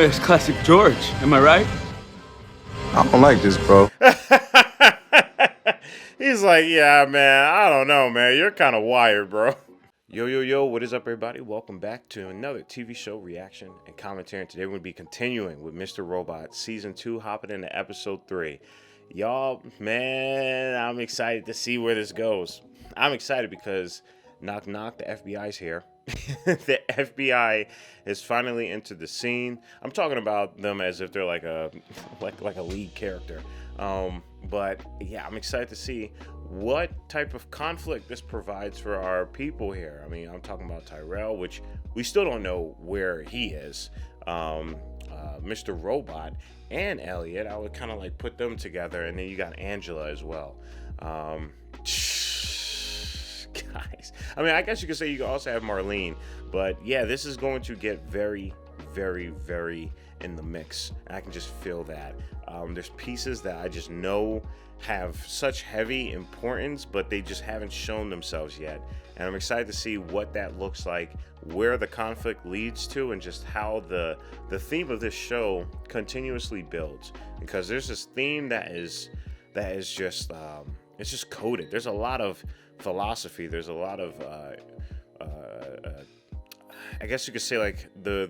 It's classic George, am I right? I don't like this, bro. He's like, yeah, man, I don't know, man. You're kind of wired, bro. Yo, what is up, everybody? Welcome back to another TV show reaction and commentary. And today we're going to be continuing with Mr. Robot, Season 2, hopping into Episode 3. Y'all, man, I'm excited to see where this goes. I'm excited because, knock, knock, the FBI's here. The FBI has finally entered the scene. I'm talking about them as if they're like a lead character. But yeah, I'm excited to see what type of conflict this provides for our people here. I mean, I'm talking about Tyrell, which we still don't know where he is. Mr. Robot and Elliot, I would kind of like put them together, and then you got Angela as well. Guys, I mean, I guess you could say you could also have Marlene, but yeah, this is going to get very, very, very in the mix, and I can just feel that. There's pieces that I just know have such heavy importance, but they just haven't shown themselves yet, and I'm excited to see what that looks like, where the conflict leads to, and just how the theme of this show continuously builds, because there's this theme that is just it's just coded. There's a lot of philosophy. There's a lot of I guess you could say like the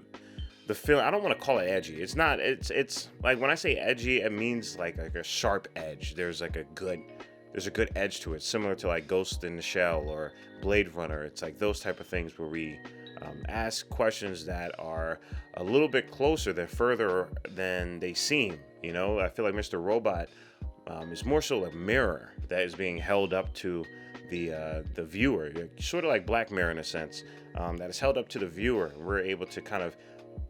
film. I don't want to call it edgy. It's not. It's like when I say edgy, it means like a sharp edge. There's a good edge to it, similar to like Ghost in the Shell or Blade Runner. It's like those type of things where we ask questions that are a little bit closer, they're further than they seem. You know, I feel like Mr. Robot is more so a mirror that is being held up to the viewer, sort of like Black Mirror in a sense, that is held up to the viewer. We're able to kind of,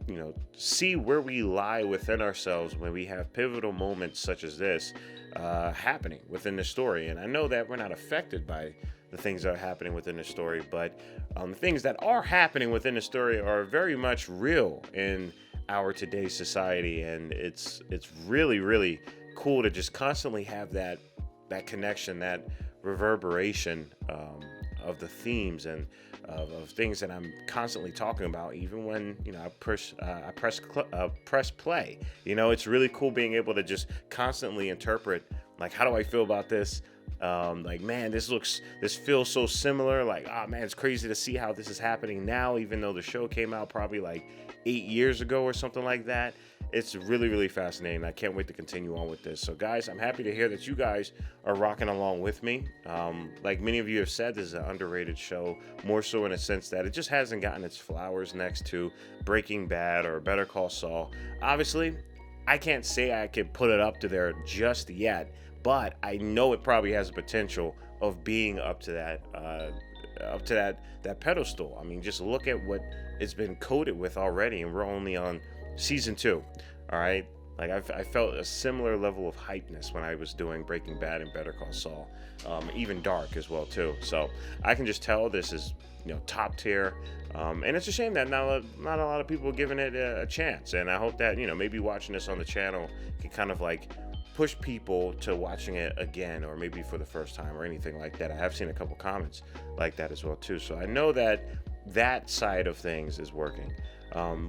you know, see where we lie within ourselves when we have pivotal moments such as this happening within the story. And I know that we're not affected by the things that are happening within the story, but the things that are happening within the story are very much real in our today's society, and it's really, really cool to just constantly have that connection, that reverberation of the themes and of things that I'm constantly talking about, even when, you know, I press play. You know, it's really cool being able to just constantly interpret, like, how do I feel about this? Like, man, this feels so similar. Like, oh man, it's crazy to see how this is happening now, even though the show came out probably like 8 years ago or something like that. It's really, really fascinating. I can't wait to continue on with this. So guys, I'm happy to hear that you guys are rocking along with me. Like many of you have said, this is an underrated show, more so in a sense that it just hasn't gotten its flowers next to Breaking Bad or Better Call Saul. Obviously, I can't say I could put it up to there just yet, but I know it probably has the potential of being up to that pedestal. I mean, just look at what it's been coated with already, and we're only on Season 2. All right, like I felt a similar level of hypeness when I was doing Breaking Bad and Better Call Saul, even Dark as well too. So I can just tell this is, you know, top tier, and it's a shame that not a lot of people are giving it a chance. And I hope that, you know, maybe watching this on the channel can kind of like push people to watching it again, or maybe for the first time or anything like that. I have seen a couple comments like that as well too, so I know that side of things is working,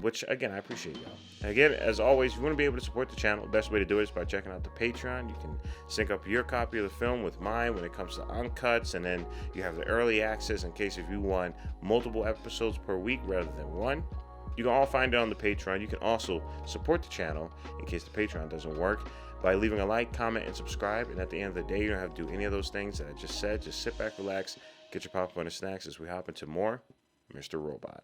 which again, I appreciate y'all. Again, as always, if you want to be able to support the channel, the best way to do it is by checking out the Patreon. You can sync up your copy of the film with mine when it comes to uncuts, and then you have the early access in case if you want multiple episodes per week rather than one. You can all find it on the Patreon. You can also support the channel in case the Patreon doesn't work by leaving a like, comment, and subscribe. And at the end of the day, you don't have to do any of those things that I just said. Just sit back, relax, get your popcorn and snacks as we hop into more Mr. Robot.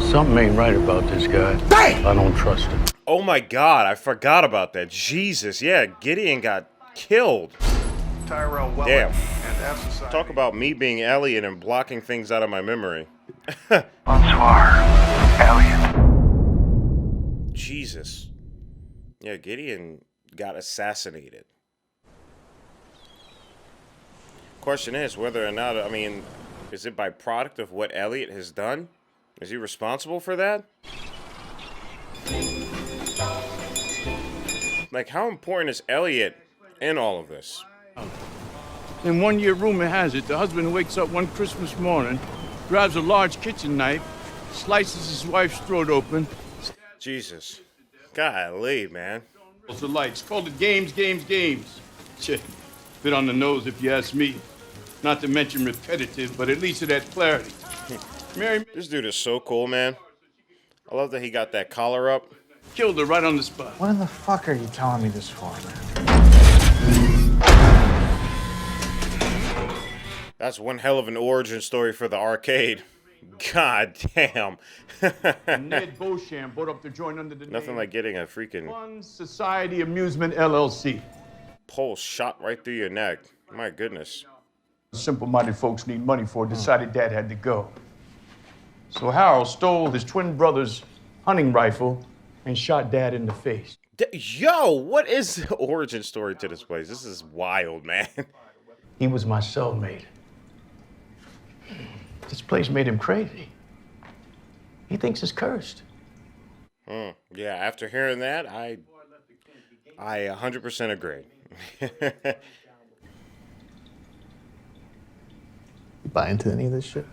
Something ain't right about this guy. Hey! I don't trust him. Oh my God, I forgot about that. Jesus, yeah, Gideon got killed. Tyrell, damn. Talk about me being Elliot and blocking things out of my memory. Bonsoir, Elliot. Jesus. Yeah, Gideon got assassinated. Question is whether or not, I mean, is it by product of what Elliot has done? Is he responsible for that? Like, how important is Elliot in all of this? In 1 year, rumor has it, the husband wakes up one Christmas morning, grabs a large kitchen knife, Slices his wife's throat open. Jesus. Golly, man. The lights. Called it games. Shit. Bit on the nose if you ask me. Not to mention repetitive, but at least it had clarity. Mary This dude is so cool, man. I love that he got that collar up. killed her right on the spot. What in the fuck are you telling me this for, man? That's one hell of an origin story for the arcade. God damn. Ned Beauchamp brought up the joint under the Nothing name like getting a freaking Fun Society Amusement LLC. pole shot right through your neck. My goodness. Simple-minded folks need money for, decided Dad had to go. So Harold stole his twin brother's hunting rifle and shot Dad in the face. Yo, what is the origin story to this place? This is wild, man. He was my cellmate. This place made him crazy. He thinks it's cursed. Yeah, after hearing that, I 100% agree. You buy into any of this shit?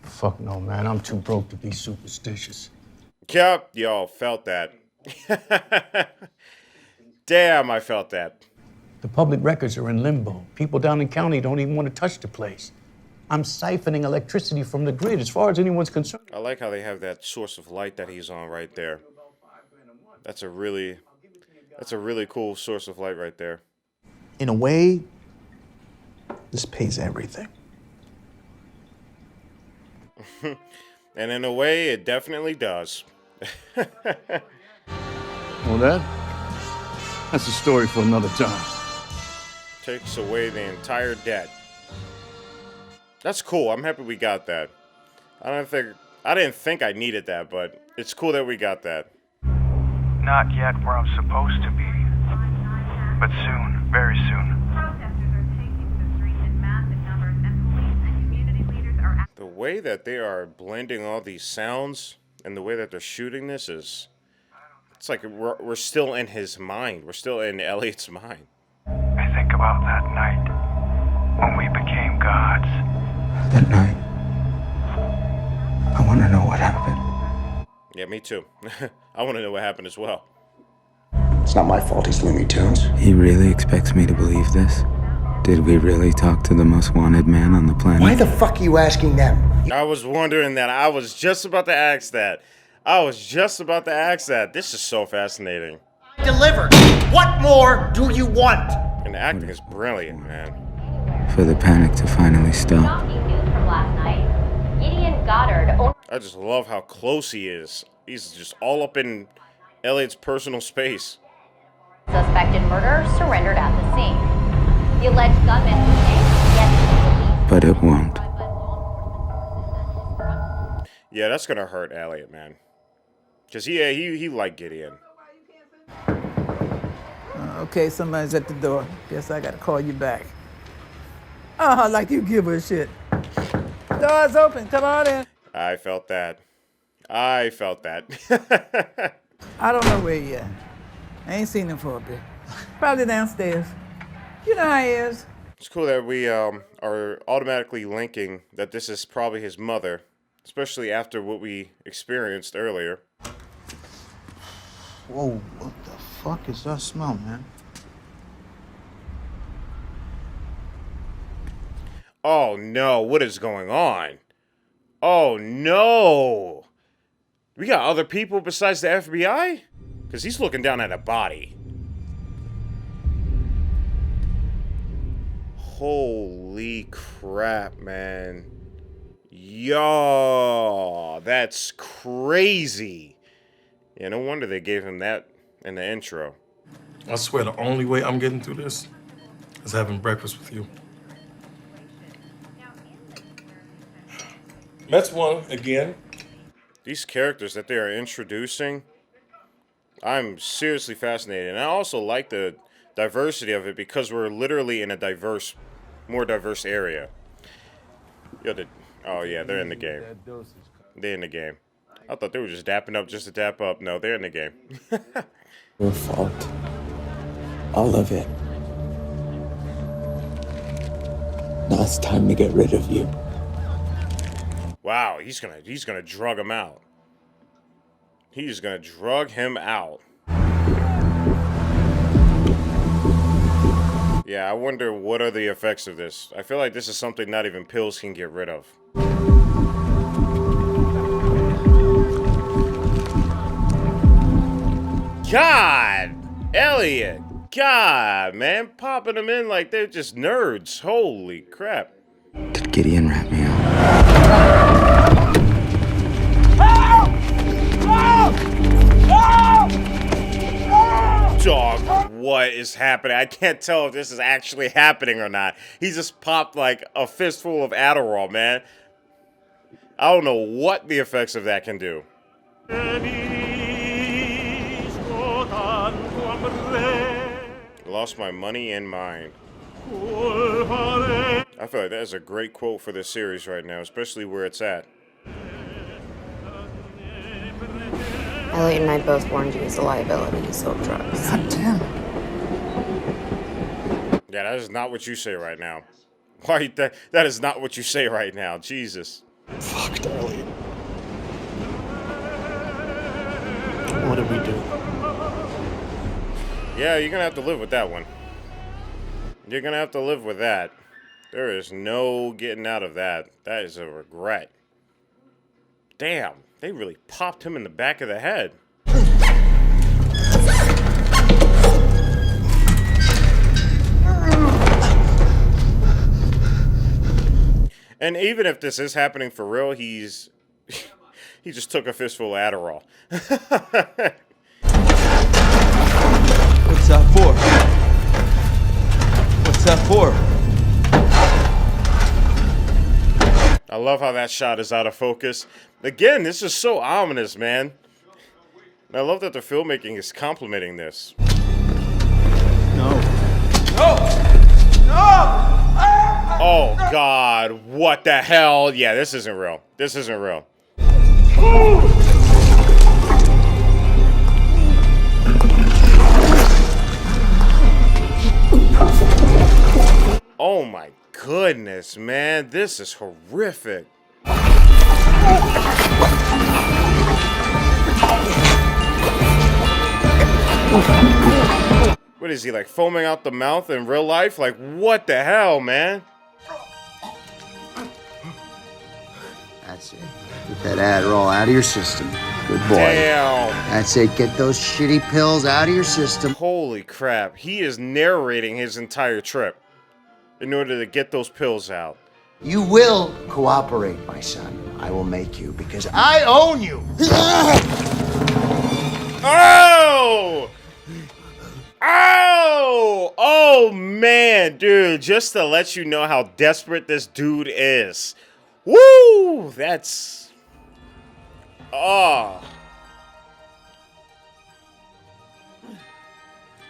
Fuck no, man. I'm too broke to be superstitious. Yep, y'all felt that. Damn, I felt that. The public records are in limbo. People down in county don't even want to touch the place. I'm siphoning electricity from the grid as far as anyone's concerned. I like how they have that source of light that he's on right there. That's a really cool source of light right there. In a way, this pays everything. And in a way, it definitely does. Well, that's a story for another time. Takes away the entire debt. That's cool. I'm happy we got that. I didn't think I needed that, but it's cool that we got that. Not yet where I'm supposed to be, but soon, very soon. The way that they are blending all these sounds and the way that they're shooting this is... It's like we're still in his mind. We're still in Elliot's mind. I think about that night when we became gods. That night, I want to know what happened. Yeah, me too. I want to know what happened as well. It's not my fault he's Looney Tunes. He really expects me to believe this? Did we really talk to the most wanted man on the planet? Why the fuck are you asking them? I was wondering that. I was just about to ask that. This is so fascinating. Delivered. What more do you want? And the acting is brilliant, man. For the panic to finally stop. I just love how close he is. He's just all up in Elliot's personal space. Suspected murderer surrendered at the scene. The alleged gunman whose name is yet to be released. But it won't. Yeah, that's gonna hurt Elliot, man. Cause he liked Gideon. Okay, somebody's at the door. Guess I gotta call you back. Like you give a shit. Door's open, come on in. I felt that. I don't know where he at. I ain't seen him for a bit. Probably downstairs. You know how he is. It's cool that we are automatically linking that this is probably his mother, especially after what we experienced earlier. Whoa, what the fuck is that smell, man? Oh no, what is going on? Oh no! We got other people besides the FBI? Because he's looking down at a body. Holy crap, man. Yo, that's crazy. Yeah, no wonder they gave him that in the intro. I swear the only way I'm getting through this is having breakfast with you. That's one again. These characters that they are introducing, I'm seriously fascinated. And I also like the diversity of it because we're literally in a more diverse area. Oh yeah, they're in the game. They're in the game. I thought they were just dapping up just to dap up. No, they're in the game. Your fault. All of it. Now it's time to get rid of you. Wow, he's gonna drug him out. He's gonna drug him out. Yeah, I wonder what are the effects of this. I feel like this is something not even pills can get rid of. God! Elliot! God, man. Popping them in like they're just nerds. Holy crap. Did Gideon rat me out? Dog, what is happening? I can't tell if this is actually happening or not. He just popped like a fistful of Adderall, man. I don't know what the effects of that can do. Lost my money and mine. I feel like that is a great quote for this series right now, especially where it's at. Elliot and I both warned you as a liability. He sold drugs. God damn. Yeah, that is not what you say right now. Why? That is not what you say right now. Jesus. Fuck, Elliot. What did we do? Yeah, you're gonna have to live with that one. You're gonna have to live with that. There is no getting out of that. That is a regret. Damn, they really popped him in the back of the head. And even if this is happening for real, he just took a fistful of Adderall. What's that for? What's that for? I love how that shot is out of focus. Again, this is so ominous, man. And I love that the filmmaking is complimenting this. No. Oh, God. What the hell? Yeah, this isn't real. This isn't real. Oh, my goodness, man. This is horrific. What is he, like, foaming out the mouth in real life? Like, what the hell, man? That's it. Get that Adderall out of your system. Good boy. Damn. That's it. Get those shitty pills out of your system. Holy crap. He is narrating his entire trip in order to get those pills out. You will cooperate, my son. I will make you because I own you. Oh! Oh! Oh, man, dude. Just to let you know how desperate this dude is. Woo! That's... Oh.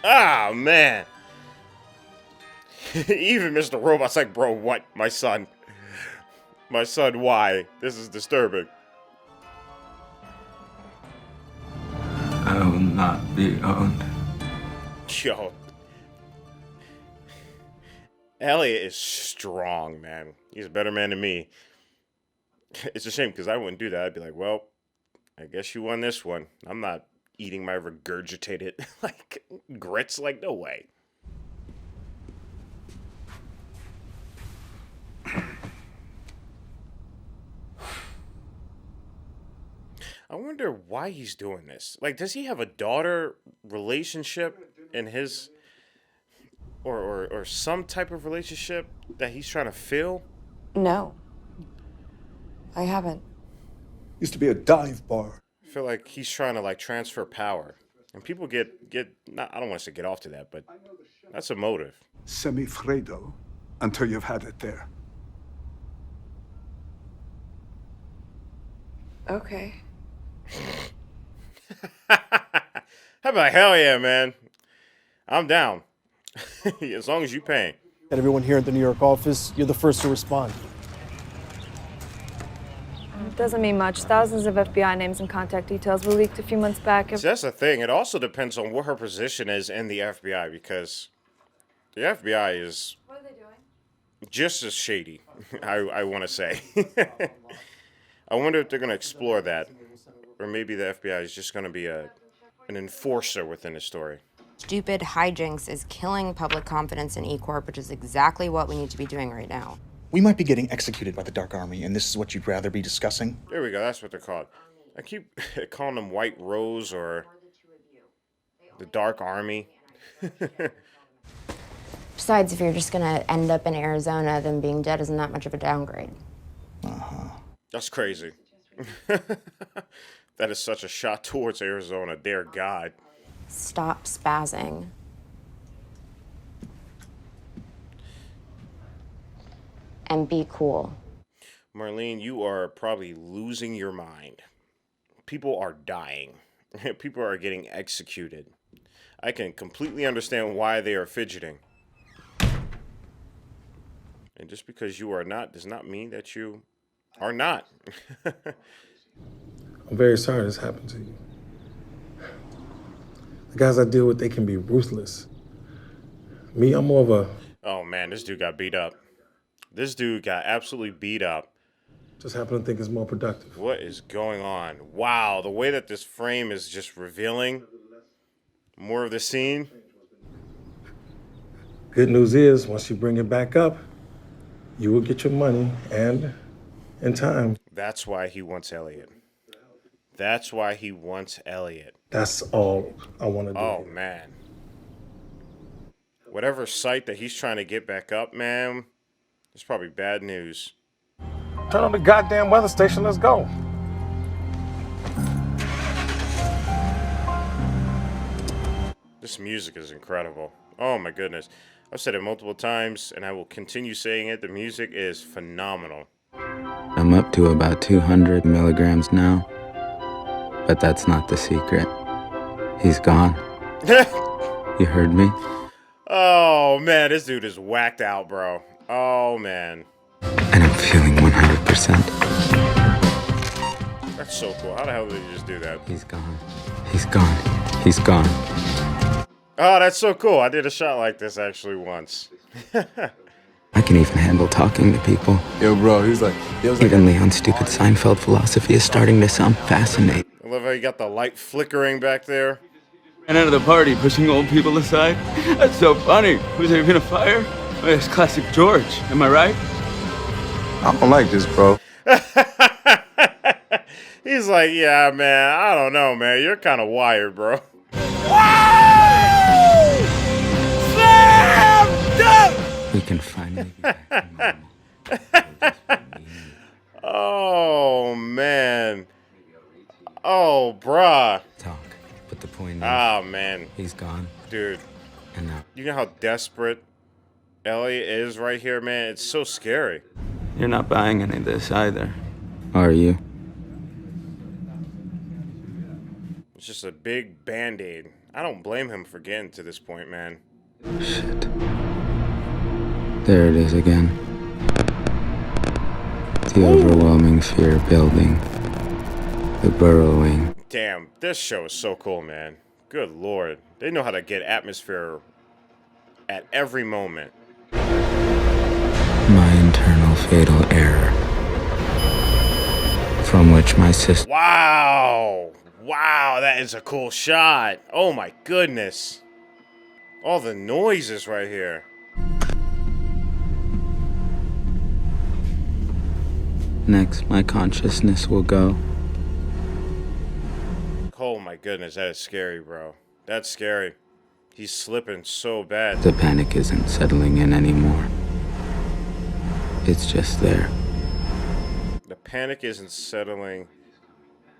Ah, man. Even Mr. Robot's like, bro, what? My son. My son, why? This is disturbing. I will not be owned. Yo. Elliot is strong, man. He's a better man than me. It's a shame because I wouldn't do that. I'd be like, well, I guess you won this one. I'm not eating my regurgitated, like, grits. Like, no way. I wonder why he's doing this. Like, does he have a daughter relationship in his... Or some type of relationship that he's trying to fill? No. I haven't. Used to be a dive bar. I feel like he's trying to, like, transfer power. And people get not, I don't want to say get off to that, but that's a motive. Semifredo until you've had it there. Okay. How about hell yeah, man? I'm down. As long as you pay. And everyone here at the New York office, you're the first to respond. It doesn't mean much. Thousands of FBI names and contact details were leaked a few months back. See, that's the thing. It also depends on what her position is in the FBI, because the FBI is just as shady, I want to say. I wonder if they're going to explore that. Or maybe the FBI is just going to be an enforcer within the story. Stupid hijinks is killing public confidence in E-Corp, which is exactly what we need to be doing right now. We might be getting executed by the Dark Army, and this is what you'd rather be discussing? There we go, that's what they're called. I keep calling them White Rose or the Dark Army. Besides, if you're just gonna end up in Arizona, then being dead isn't that much of a downgrade. That's crazy. That is such a shot towards Arizona, dear God. Stop spazzing. And be cool. Marlene, you are probably losing your mind. People are dying. People are getting executed. I can completely understand why they are fidgeting. And just because you are not does not mean that you are not. I'm very sorry this happened to you. The guys I deal with, they can be ruthless. Me, I'm more of a... Oh man, this dude got beat up. This dude got absolutely beat up. Just happen to think it's more productive. What is going on? Wow, the way that this frame is just revealing more of the scene. Good news is, once you bring it back up, you will get your money and in time. That's why he wants Elliot. That's why he wants Elliot. That's all I want to do. Oh, man. Whatever site that he's trying to get back up, man, it's probably bad news. Turn on the goddamn weather station, let's go. This music is incredible. Oh my goodness. I've said it multiple times and I will continue saying it. The music is phenomenal. I'm up to about 200 milligrams now, but that's not the secret. He's gone. You heard me? Oh man, this dude is whacked out, bro. Oh man. And I'm feeling 100%. That's so cool. How the hell did he just do that? He's gone. He's gone. He's gone. Oh, that's so cool. I did a shot like this actually once. I can even handle talking to people. Yo, bro, he's like... Even Leon's stupid Seinfeld philosophy is starting to sound fascinating. I love how you got the light flickering back there. And out of the party, pushing old people aside. That's so funny. Who's there gonna fire? Oh, it's classic George. Am I right? I don't like this, bro. He's like, yeah, man, I don't know, man. You're kind of wired, bro. We can finally be back to normal. Oh, man. Oh, bruh. Talk. But the point is... Oh, man. He's gone. Dude. And now... You know how desperate Elliot is right here, man? It's so scary. You're not buying any of this either. Are you? It's just a big Band-Aid. I don't blame him for getting to this point, man. Shit. There it is again. The overwhelming fear building. The burrowing. Damn, this show is so cool, man. Good lord. They know how to get atmosphere at every moment. My internal fatal error. From which my sister... Wow! Wow, that is a cool shot. Oh my goodness. All the noises right here. Next, my consciousness will go. Oh my goodness, that is scary, bro. That's scary. He's slipping so bad. The panic isn't settling in anymore. It's just there. The panic isn't settling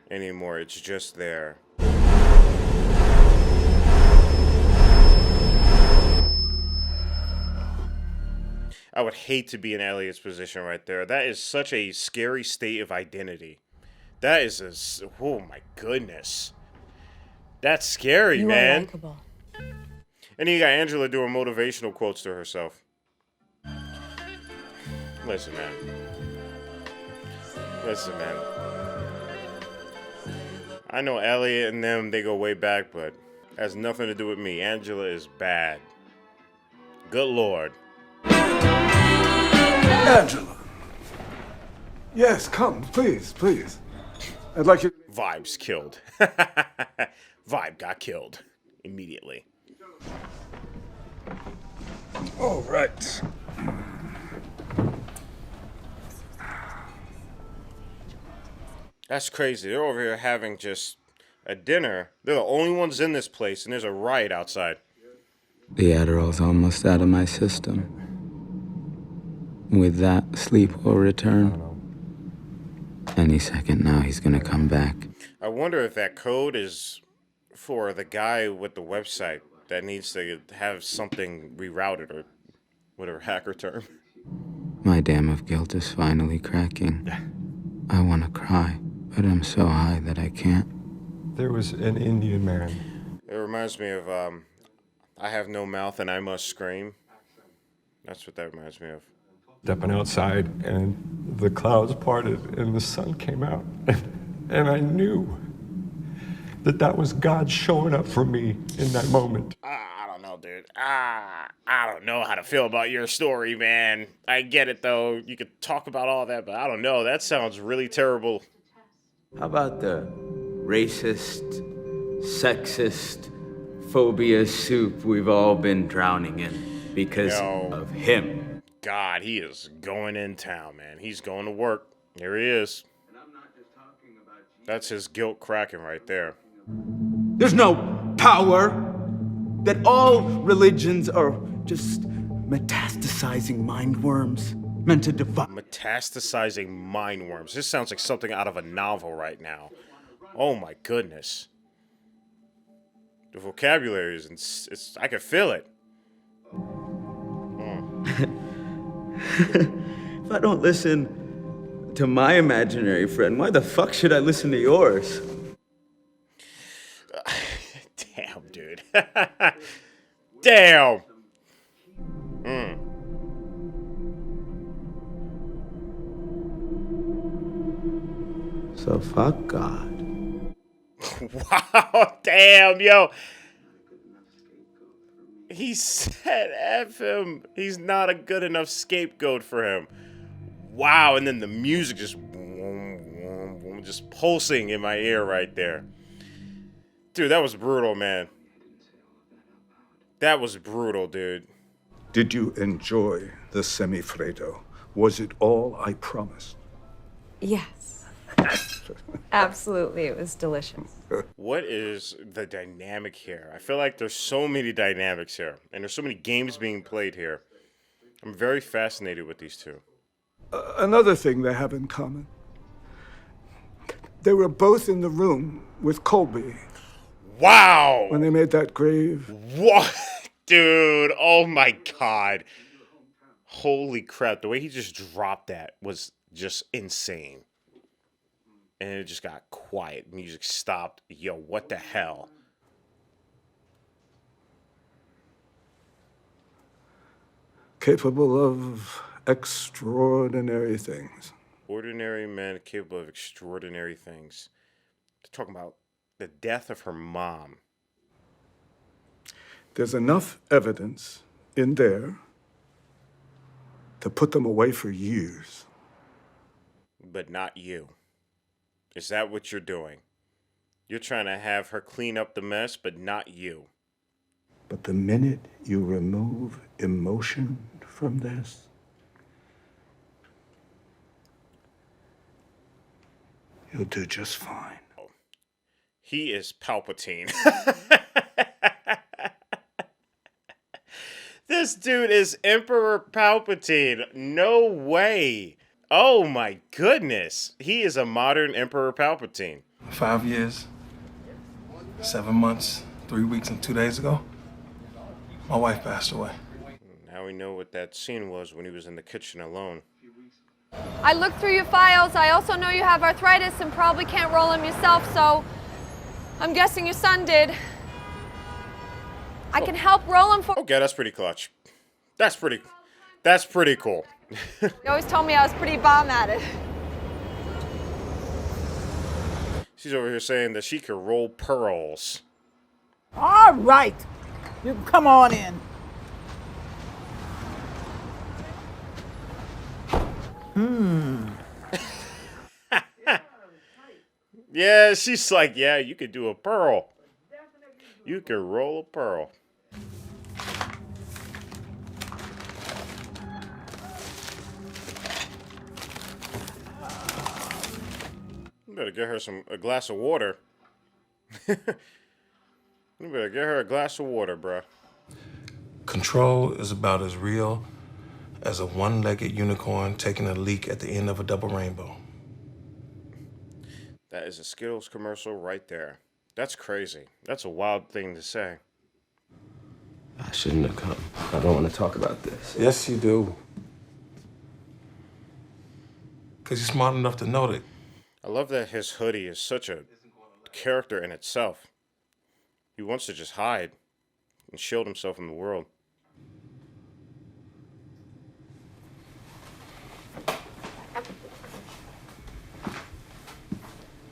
anymore. It's just there. I would hate to be in Elliot's position right there. That is such a scary state of identity. That is a... Oh my goodness. That's scary, man. And then you got Angela doing motivational quotes to herself. Listen, man. Listen, man. I know Elliot and them, they go way back, but it has nothing to do with me. Angela is bad. Good lord. Angela. Yes, come, please, please. I'd like you. Vibes killed. Vibe got killed immediately. All right. That's crazy. They're over here having just a dinner. They're the only ones in this place, and there's a riot outside. The Adderall's almost out of my system. With that, sleep will return. Any second now, he's gonna come back. I wonder if that code is for the guy with the website that needs to have something rerouted or whatever hacker term. My dam of guilt is finally cracking. I want to cry, but I'm so high that I can't. There was an Indian man. It reminds me of I Have No Mouth and I Must Scream. That's what that reminds me of. Stepping outside, and the clouds parted, and the sun came out. And I knew that that was God showing up for me in that moment. I don't know, dude. I don't know how to feel about your story, man. I get it, though. You could talk about all that, but I don't know. That sounds really terrible. How about the racist, sexist, phobia soup we've all been drowning in because of him? God, he is going in town, man. He's going to work. Here he is. That's his guilt cracking right there. There's no power. That all religions are just metastasizing mind worms meant to divide. Metastasizing mind worms. This sounds like something out of a novel right now. Oh my goodness. The vocabulary is, it's I can feel it. If I don't listen to my imaginary friend, why the fuck should I listen to yours? Damn, dude. Damn. So fuck God. Wow, damn, yo. He said F him. He's not a good enough scapegoat for him. Wow, and then the music just pulsing in my ear right there. Dude, that was brutal, man. That was brutal, dude. Did you enjoy the semifreddo? Was it all I promised? Yes. Absolutely, it was delicious. What is the dynamic here? I feel like there's so many dynamics here, and there's so many games being played here. I'm very fascinated with these two. Another thing they have in common. They were both in the room with Colby. Wow! When they made that grave. What? Dude, oh my God. Holy crap, the way he just dropped that was just insane. And it just got quiet. Music stopped. Yo, what the hell? Capable of extraordinary things. Ordinary men capable of extraordinary things. They're talking about the death of her mom. There's enough evidence in there to put them away for years. But not you. Is that what you're doing? You're trying to have her clean up the mess, but not you. But the minute you remove emotion from this, you'll do just fine. He is Palpatine. This dude is Emperor Palpatine. No way. Oh my goodness. He is a modern Emperor Palpatine. 5 years, 7 months, 3 weeks, and 2 days ago, my wife passed away. Now we know what that scene was when he was in the kitchen alone. I looked through your files. I also know you have arthritis and probably can't roll them yourself, so I'm guessing your son did. I can help roll them for... Okay, that's pretty clutch. That's pretty cool. You always told me I was pretty bomb at it. She's over here saying that she can roll pearls. All right. You can come on in. Yeah, she's like, yeah, you could do a pearl. You could roll a pearl. You better get her a glass of water. You better get her a glass of water, bruh. Control is about as real as a one-legged unicorn taking a leak at the end of a double rainbow. That is a Skittles commercial right there. That's crazy. That's a wild thing to say. I shouldn't have come. I don't want to talk about this. Yes, you do. Because you're smart enough to know that. I love that his hoodie is such a character in itself. He wants to just hide and shield himself from the world.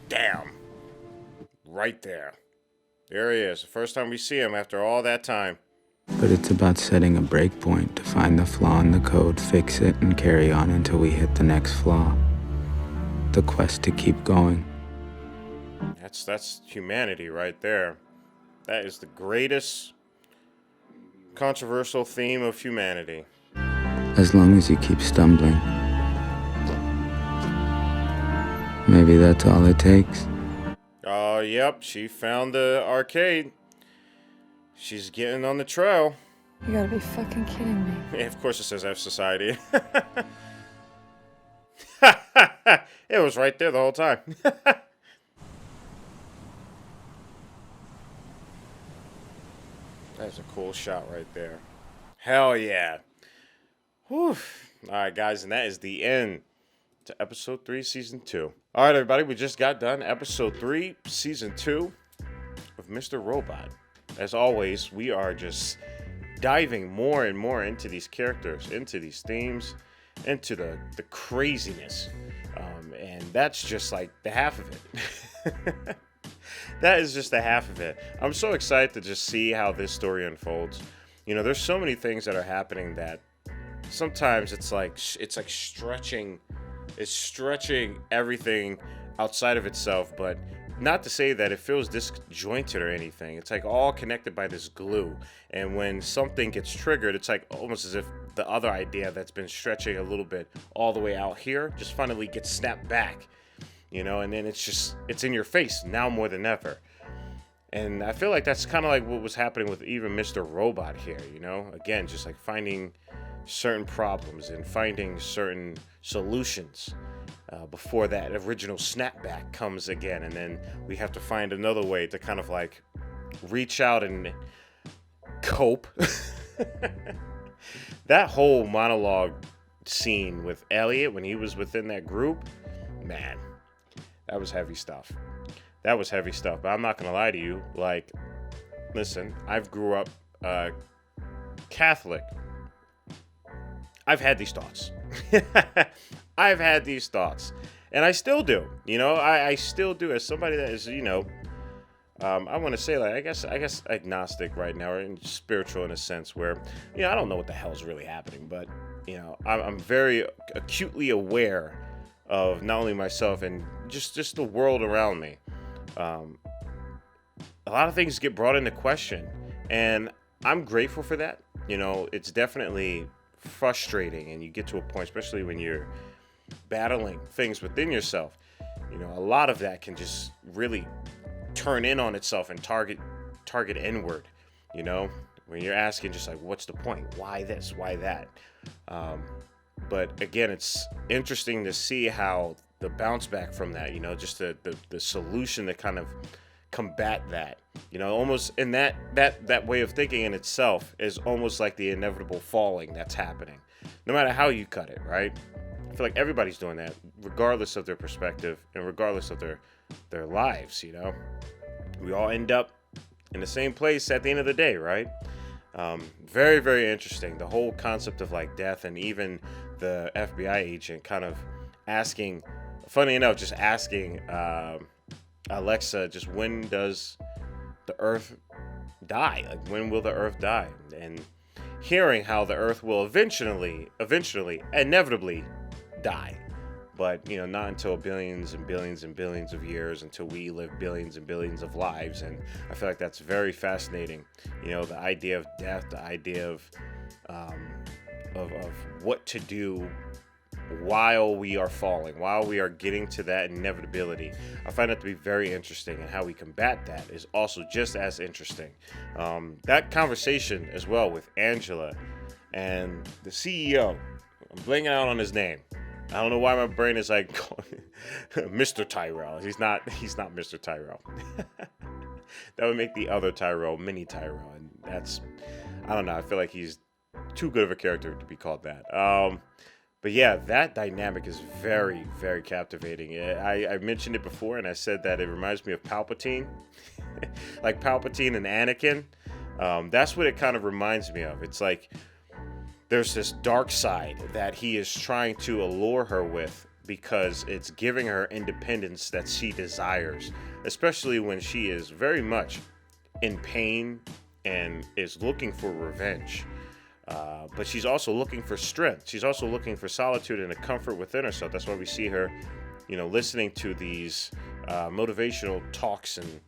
Damn. Right there. There he is. The first time we see him after all that time. But it's about setting a breakpoint to find the flaw in the code, fix it, and carry on until we hit the next flaw. The quest to keep going. That's humanity right there. That is the greatest controversial theme of humanity. As long as you keep stumbling. Maybe that's all it takes. Oh, yep, she found the arcade. She's getting on the trail. You gotta be fucking kidding me. Yeah, of course it says F Society. It was right there the whole time. That's a cool shot right there. Hell yeah. Whew. Alright, guys, and that is the end to episode 3, season 2. Alright, everybody, we just got done episode 3, season 2 of Mr. Robot. As always, we are just diving more and more into these characters, into these themes, into the craziness. And that's just like the half of it. That is just the half of it. I'm so excited to just see how this story unfolds. You know, there's so many things that are happening that sometimes it's like stretching everything outside of itself, but not to say that it feels disjointed or anything. It's like all connected by this glue. And when something gets triggered, it's like almost as if the other idea that's been stretching a little bit all the way out here just finally gets snapped back, you know, and then it's in your face now more than ever. And I feel like that's kind of like what was happening with even Mr. Robot here, you know, again, just like finding certain problems and finding certain solutions before that original snapback comes again. And then we have to find another way to kind of like reach out and cope. That whole monologue scene with Elliot when he was within that group, man, that was heavy stuff. That was heavy stuff. But I'm not going to lie to you. Like, listen, I've grew up Catholic. I've had these thoughts. I've had these thoughts. And I still do. You know, I still do. As somebody that is, you know, I want to say, like, I guess agnostic right now, or spiritual in a sense where, you know, I don't know what the hell's really happening, but, you know, I'm very acutely aware of not only myself and just the world around me. A lot of things get brought into question, and I'm grateful for that. You know, it's definitely frustrating, and you get to a point, especially when you're battling things within yourself, you know, a lot of that can just really turn in on itself and target inward, you know, when you're asking just like, what's the point? Why this? Why that? But again, it's interesting to see how the bounce back from that, you know, just the solution to kind of combat that, you know, almost in that way of thinking in itself is almost like the inevitable falling that's happening, no matter how you cut it, right? I feel like everybody's doing that, regardless of their perspective and regardless of their lives, you know? We all end up in the same place at the end of the day, right? Very, very interesting. The whole concept of like death, and even the FBI agent kind of asking, funny enough, just asking Alexa, just when does the Earth die? Like, when will the Earth die? And hearing how the Earth will eventually, inevitably die. but you know, not until billions and billions and billions of years, until we live billions and billions of lives. And I feel like that's very fascinating. You know, the idea of death, the idea of what to do while we are falling, while we are getting to that inevitability. I find that to be very interesting, and how we combat that is also just as interesting. That conversation as well with Angela and the CEO, I'm blanking out on his name. I don't know why my brain is like Mr. Tyrell. He's not Mr. Tyrell. That would make the other Tyrell Mini Tyrell, and that's, I don't know, I feel like he's too good of a character to be called that. But yeah, that dynamic is very, very captivating. I mentioned it before, and I said that it reminds me of Palpatine. Like Palpatine and Anakin. That's what it kind of reminds me of. It's like there's this dark side that he is trying to allure her with, because it's giving her independence that she desires, especially when she is very much in pain and is looking for revenge. But she's also looking for strength. She's also looking for solitude and a comfort within herself. That's why we see her, you know, listening to these motivational talks and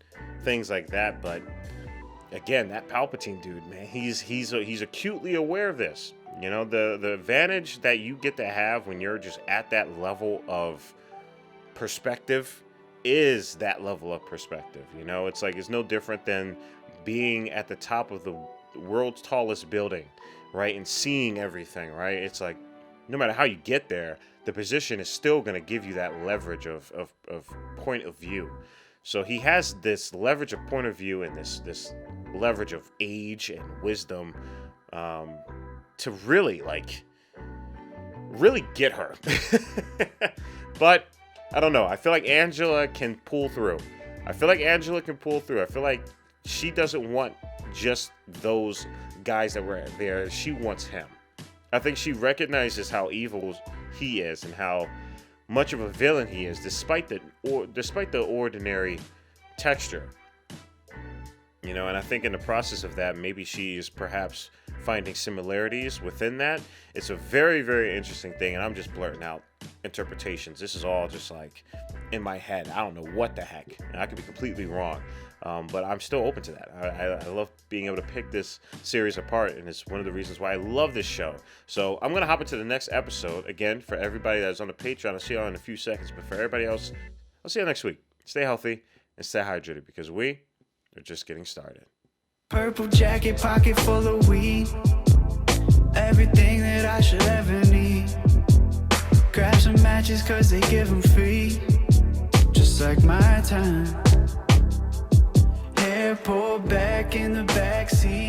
things like that. But again, that Palpatine dude, man, he's acutely aware of this. You know, the advantage that you get to have when you're just at that level of perspective is that level of perspective. You know, it's like, it's no different than being at the top of the world's tallest building, right? And seeing everything, right? It's like, no matter how you get there, the position is still going to give you that leverage of point of view. So he has this leverage of point of view and this leverage of age and wisdom, to really get her. But I don't know. I feel like Angela can pull through. I feel like she doesn't want just those guys that were there. She wants him. I think she recognizes how evil he is and how much of a villain he is, despite the ordinary texture. You know, and I think in the process of that, maybe she is perhaps finding similarities within that. It's a very, very interesting thing, and I'm just blurting out interpretations. This is all just like in my head. I don't know what the heck, and I could be completely wrong, but I'm still open to that. I love being able to pick this series apart, and it's one of the reasons why I love this show. So I'm gonna hop into the next episode. Again, for everybody that's on the Patreon, I'll see y'all in a few seconds, but for everybody else, I'll see you next week. Stay healthy and stay hydrated, because we are just getting started. Purple jacket, pocket full of weed. Everything that I should ever need. Grab some matches cause they give them free. Just like my time. Hair pulled back in the backseat.